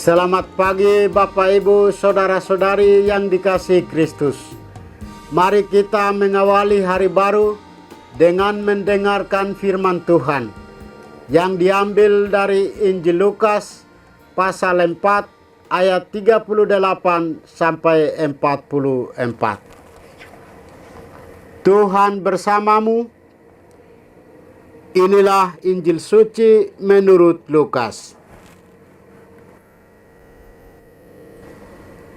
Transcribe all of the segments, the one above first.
Selamat pagi Bapak Ibu Saudara-saudari yang dikasihi Kristus. Mari kita mengawali hari baru dengan mendengarkan firman Tuhan yang diambil dari Injil Lukas pasal 4 ayat 38 sampai 44. Tuhan bersamamu. Inilah Injil suci menurut Lukas.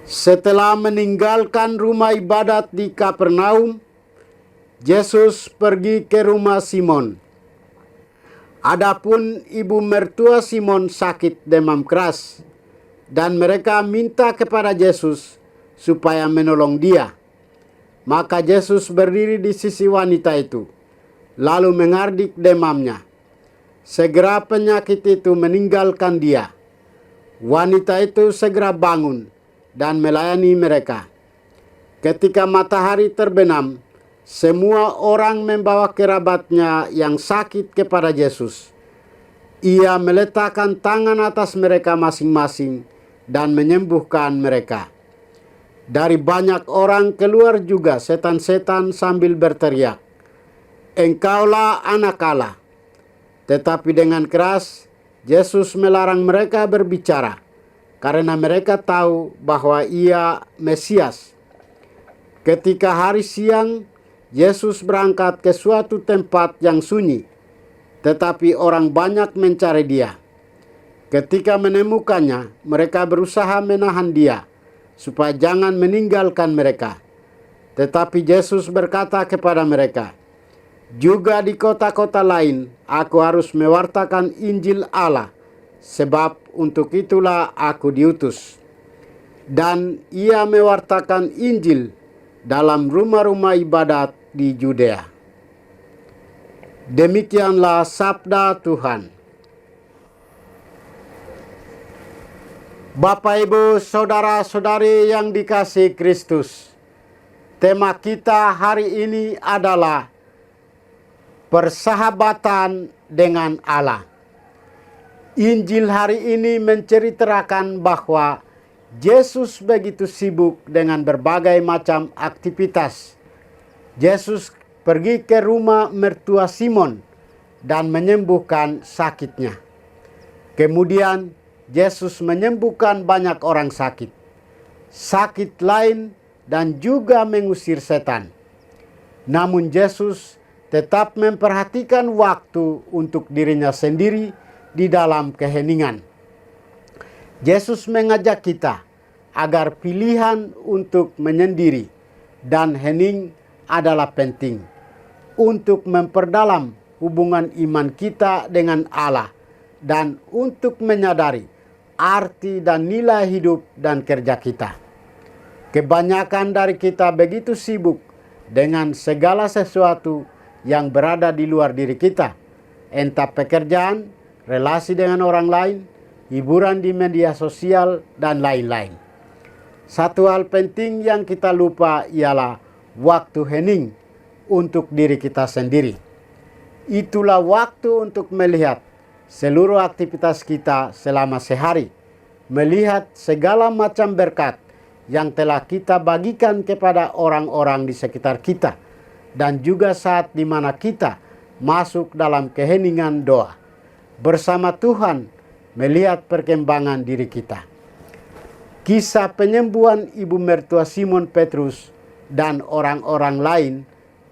Setelah meninggalkan rumah ibadat di Kapernaum, Yesus pergi ke rumah Simon. Adapun ibu mertua Simon sakit demam keras, dan mereka minta kepada Yesus supaya menolong dia. Maka Yesus berdiri di sisi wanita itu, lalu mengardik demamnya. Segera penyakit itu meninggalkan dia. Wanita itu segera bangun dan melayani mereka. Ketika matahari terbenam, semua orang membawa kerabatnya yang sakit kepada Yesus. Ia meletakkan tangan atas mereka masing-masing dan menyembuhkan mereka. Dari banyak orang keluar juga setan-setan sambil berteriak, "Engkaulah anak Allah." Tetapi dengan keras Yesus melarang mereka berbicara, karena mereka tahu bahwa ia Mesias. Ketika hari siang, Yesus berangkat ke suatu tempat yang sunyi, tetapi orang banyak mencari dia. Ketika menemukannya, mereka berusaha menahan dia, supaya jangan meninggalkan mereka. Tetapi Yesus berkata kepada mereka, "Juga di kota-kota lain, aku harus mewartakan Injil Allah, sebab untuk itulah aku diutus." Dan ia mewartakan Injil dalam rumah-rumah ibadat di Yudea. Demikianlah sabda Tuhan. Bapak Ibu Saudara-saudari yang dikasihi Kristus, tema kita hari ini adalah persahabatan dengan Allah. Injil hari ini menceritakan bahwa Yesus begitu sibuk dengan berbagai macam aktivitas. Yesus pergi ke rumah mertua Simon dan menyembuhkan sakitnya. Kemudian Yesus menyembuhkan banyak orang sakit lain, dan juga mengusir setan. Namun Yesus tetap memperhatikan waktu untuk dirinya sendiri di dalam keheningan. Yesus mengajak kita agar pilihan untuk menyendiri dan hening adalah penting untuk memperdalam hubungan iman kita dengan Allah dan untuk menyadari arti dan nilai hidup dan kerja kita. Kebanyakan dari kita begitu sibuk dengan segala sesuatu yang berada di luar diri kita, entah pekerjaan, relasi dengan orang lain, hiburan di media sosial, dan lain-lain. Satu hal penting yang kita lupa ialah waktu hening untuk diri kita sendiri. Itulah waktu untuk melihat seluruh aktivitas kita selama sehari, melihat segala macam berkat yang telah kita bagikan kepada orang-orang di sekitar kita, dan juga saat di mana kita masuk dalam keheningan doa bersama Tuhan, melihat perkembangan diri kita. Kisah penyembuhan ibu mertua Simon Petrus dan orang-orang lain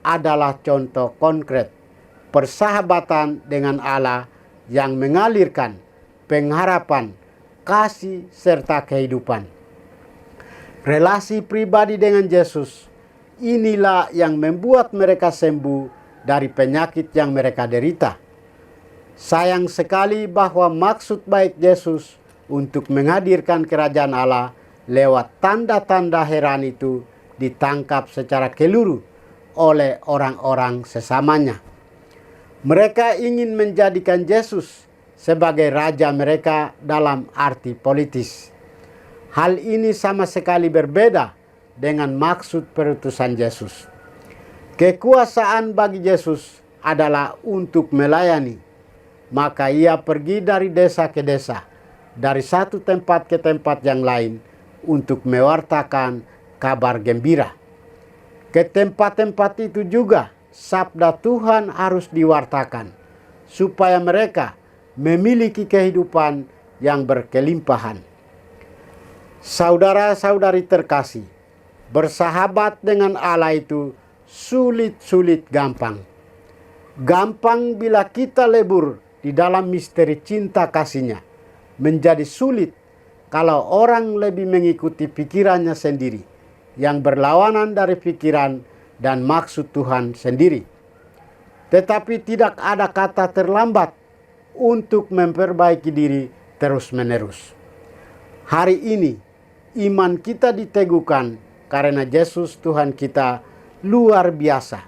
adalah contoh konkret persahabatan dengan Allah yang mengalirkan pengharapan, kasih, serta kehidupan. Relasi pribadi dengan Yesus, inilah yang membuat mereka sembuh dari penyakit yang mereka derita. Sayang sekali bahwa maksud baik Yesus untuk menghadirkan kerajaan Allah lewat tanda-tanda heran itu ditangkap secara keliru oleh orang-orang sesamanya. Mereka ingin menjadikan Yesus sebagai raja mereka dalam arti politis. Hal ini sama sekali berbeda dengan maksud perutusan Yesus. Kekuasaan bagi Yesus adalah untuk melayani. Maka ia pergi dari desa ke desa dari satu tempat ke tempat yang lain untuk mewartakan kabar gembira. Ke tempat-tempat itu juga sabda Tuhan harus diwartakan, supaya mereka memiliki kehidupan yang berkelimpahan. Saudara-saudari terkasih, bersahabat dengan Allah itu sulit-sulit gampang. Gampang bila kita lebur di dalam misteri cinta kasih-Nya. Menjadi sulit kalau orang lebih mengikuti pikirannya sendiri, yang berlawanan dari pikiran dan maksud Tuhan sendiri. Tetapi tidak ada kata terlambat untuk memperbaiki diri terus-menerus. Hari ini iman kita diteguhkan karena Yesus Tuhan kita luar biasa.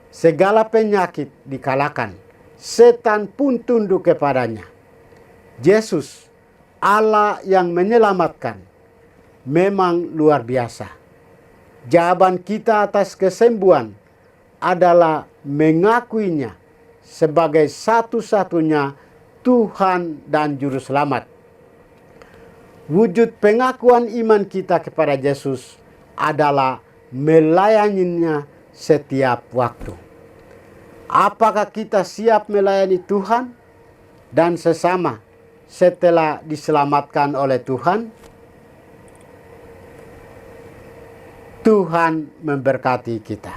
Segala penyakit dikalahkan, setan pun tunduk kepadanya. Yesus, Allah yang menyelamatkan, memang luar biasa. Jawaban kita atas kesembuhan adalah mengakuinya sebagai satu-satunya Tuhan dan Juru Selamat. Wujud pengakuan iman kita kepada Yesus adalah melayaninya setiap waktu. Apakah kita siap melayani Tuhan dan sesama setelah diselamatkan oleh Tuhan? Tuhan memberkati kita.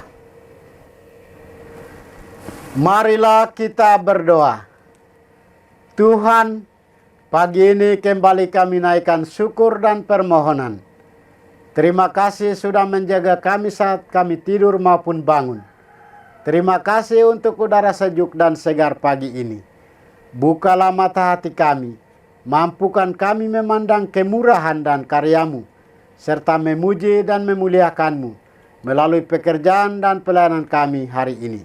Marilah kita berdoa. Tuhan, pagi ini kembali kami naikkan syukur dan permohonan. Terima kasih sudah menjaga kami saat kami tidur maupun bangun. Terima kasih untuk udara sejuk dan segar pagi ini. Bukalah mata hati kami, mampukan kami memandang kemurahan dan karya-Mu, serta memuji dan memuliakan-Mu melalui pekerjaan dan pelayanan kami hari ini.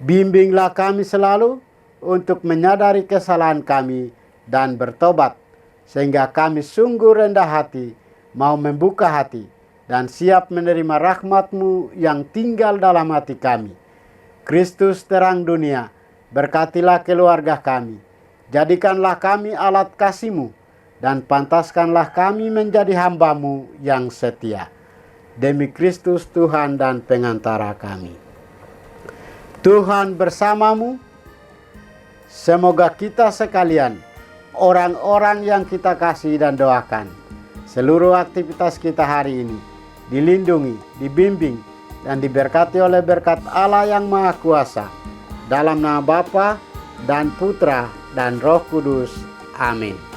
Bimbinglah kami selalu untuk menyadari kesalahan kami dan bertobat, sehingga kami sungguh rendah hati, mau membuka hati, dan siap menerima rahmat-Mu yang tinggal dalam hati kami. Kristus terang dunia, berkatilah keluarga kami. Jadikanlah kami alat kasih-Mu, dan pantaskanlah kami menjadi hamba-Mu yang setia. Demi Kristus Tuhan dan pengantara kami. Tuhan bersamamu. Semoga kita sekalian, orang-orang yang kita kasih dan doakan, seluruh aktivitas kita hari ini dilindungi, dibimbing, dan diberkati oleh berkat Allah yang Maha Kuasa. Dalam nama Bapa dan Putra dan Roh Kudus. Amin.